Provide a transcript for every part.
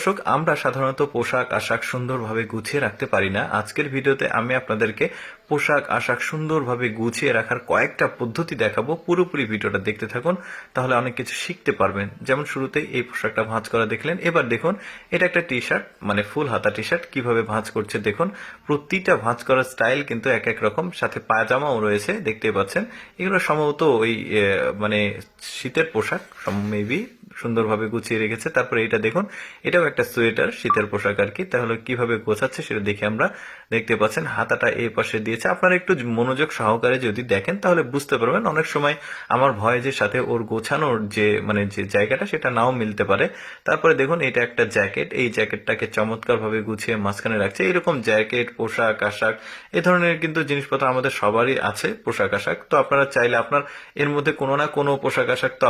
দর্শক, আমরা সাধারণত পোশাক আশাক সুন্দরভাবে গুছিয়ে রাখতে পারি না। আজকের ভিডিওতে আমি আপনাদেরকে পোশাক আশাক সুন্দরভাবে গুছিয়ে রাখার কয়েকটা পদ্ধতি দেখাবো। পুরোপুরি ভিডিওটা দেখতে থাকুন, তাহলে অনেক কিছু শিখতে পারবেন। যেমন শুরুতেই এই পোশাকটা ভাঁজ করা দেখলেন। এবার দেখুন, এটা একটা টি শার্ট, মানে ফুল হাতা টি শার্ট। কিভাবে ভাঁজ করছে দেখুন। প্রতিটা ভাঁজ করার স্টাইল কিন্তু এক এক রকম, সাথে পায়জামাও রয়েছে, দেখতে পাচ্ছেন। এগুলো সম্ভবত ওই মানে শীতের পোশাক, মেবি সুন্দরভাবে গুছিয়ে রেখেছে। তারপরে এটা দেখুন, এটাও একটা সোয়েটার, শীতের পোশাক আর কি। তাহলে কিভাবে গোছাচ্ছে সেটা দেখে আমরা, দেখতে পাচ্ছেন হাতাটা এই পাশে দিয়েছে। আপনারা একটু মনোযোগ সহকারে যদি দেখেন তাহলে বুঝতে পারবেন। অনেক সময় আমার ভয় যে সাথে ওর গোছানোর যে যে জায়গাটা সেটা নাও মিলতে পারে। তারপরে দেখুন, এটা একটা জ্যাকেট। এই জ্যাকেটটাকে চমৎকার ভাবে গুছিয়ে মাঝখানে রাখছে। এরকম জ্যাকেট, পোশাক আশাক, এ ধরনের কিন্তু জিনিসপত্র আমাদের সবারই আছে, পোশাক আশাক। তো আপনারা চাইলে আপনার এর মধ্যে কোনো না কোনো পোশাক আশাক তো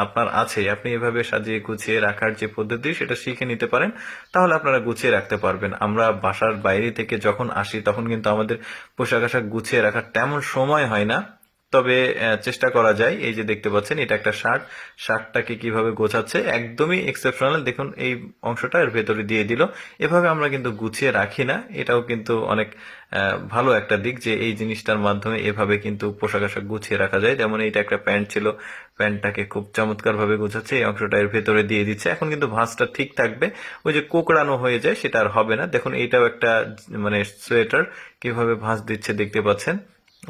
আপনার আছে। আপনি এভাবে সাজিয়ে গুছিয়ে রাখার যে পদ্ধতি সেটা শিখে নিতে পারেন, তাহলে আপনারা গুছিয়ে রাখতে পারবেন। আমরা বাসার বাইরে থেকে যখন আসি তখন কিন্তু আমাদের পোশাক আশাক গুছিয়ে রাখার তেমন সময় হয় না। তবে চেষ্টা করা যায়। এই যে দেখতে পাচ্ছেন, এটা একটা শার্ট। শার্টটাকে কিভাবে গোছাচ্ছে একদমই এক্সেপশনাল। দেখুন, এই অংশটা এর ভেতরে দিয়ে দিল। এভাবে আমরা কিন্তু গুছিয়ে রাখি না। এটাও কিন্তু অনেক ভালো একটা দিক যে এই জিনিসটার মাধ্যমে এভাবে কিন্তু পোশাক আশাক গুছিয়ে রাখা যায়। যেমন এইটা একটা প্যান্ট ছিল, প্যান্টটাকে খুব চমৎকার ভাবে গোছাচ্ছে, এই অংশটা এর ভেতরে দিয়ে দিচ্ছে। এখন কিন্তু ভাঁজটা ঠিক থাকবে, ওই যে কোকড়ানো হয়ে যায় সেটা আর হবে না। দেখুন, এইটাও একটা মানে সোয়েটার, কিভাবে ভাঁজ দিচ্ছে দেখতে পাচ্ছেন।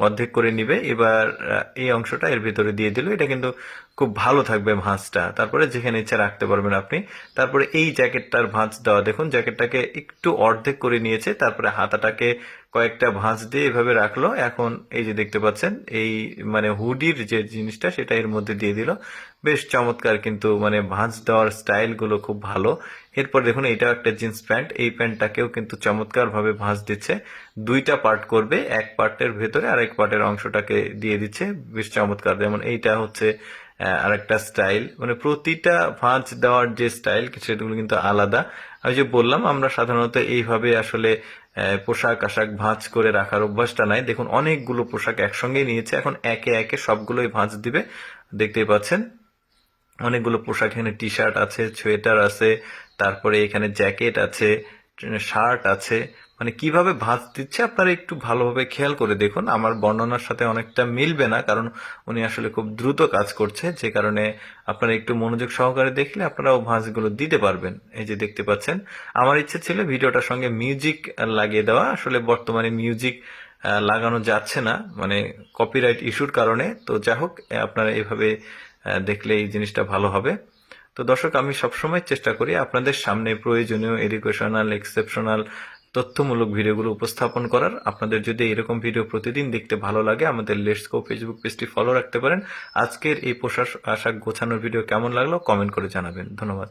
অর্ধেক করে নিবে। এবার এই অংশটা এর ভিতরে দিয়ে দিল। এটা কিন্তু খুব ভালো থাকবে ভাঁজটা। তারপরে যেখানে ইচ্ছা রাখতে পারবেন আপনি। তারপরে এই জ্যাকেটটার ভাঁজ দেওয়া দেখুন, জ্যাকেটটাকে একটু অর্ধেক করে নিয়েছে। তারপরে হাতাটাকে কয়েকটা ভাঁজ দিয়ে এভাবে রাখলো। এখন এই যে দেখতে পাচ্ছেন, এই মানে হুডির যে জিনিসটা সেটা এর মধ্যে দিয়ে দিল। বেশ চমৎকার, কিন্তু মানে ভাঁজ দেওয়ার স্টাইল গুলো খুব ভালো। এরপর দেখুন, এইটাও একটা জিন্স প্যান্ট। এই প্যান্টটাকেও কিন্তু চমৎকার ভাবে ভাঁজ দিচ্ছে। দুইটা পার্ট করবে, এক পার্টের ভেতরে আরেক পার্টের অংশটাকে দিয়ে দিচ্ছে। বেশ চমৎকার। যেমন এইটা হচ্ছে আরেকটা স্টাইল। মানে প্রতিটা ভাঁজ দেওয়ার যে স্টাইল সেগুলো কিন্তু আলাদা। আমি যে বললাম, আমরা সাধারণত এইভাবে আসলে পোশাক আশাক ভাঁজ করে রাখার অভ্যাসটা নাই। দেখুন, অনেকগুলো পোশাক একসঙ্গে নিয়েছে। এখন একে একে সবগুলোই ভাঁজ দিবে, দেখতেই পাচ্ছেন। অনেকগুলো পোশাক, এখানে টি শার্ট আছে, সোয়েটার আছে, তারপরে এখানে জ্যাকেট আছে, শার্ট আছে। মানে কিভাবে ভাঁজ দিচ্ছে আপনারা একটু ভালোভাবে খেয়াল করে দেখুন। আমার বর্ণনার সাথে অনেকটা মিলবে না, কারণ উনি আসলে খুব দ্রুত কাজ করছে, যে কারণে আপনারা একটু মনোযোগ সহকারে দেখলে আপনারাও ভাঁজগুলো দিতে পারবেন। এই যে দেখতে পাচ্ছেন, আমার ইচ্ছে ছিল ভিডিওটার সঙ্গে মিউজিক লাগিয়ে দেওয়া। আসলে বর্তমানে মিউজিক লাগানো যাচ্ছে না, মানে কপিরাইট ইস্যুর কারণে। তো যাই হোক, আপনারা এভাবে দেখলে এই জিনিসটা ভালো হবে। তো দর্শক, আমি সবসময় চেষ্টা করি আপনাদের সামনে প্রয়োজনীয় এডুকেশনাল, এক্সেপশনাল, তথ্যমূলক ভিডিওগুলো উপস্থাপন করার। আপনাদের যদি এরকম ভিডিও প্রতিদিন দেখতে ভালো লাগে, আমাদের লেটস গো ফেসবুক পেজটি ফলো রাখতে পারেন। আজকের এই পোশাক আশাক গোছানোর ভিডিও কেমন লাগলো কমেন্ট করে জানাবেন। ধন্যবাদ।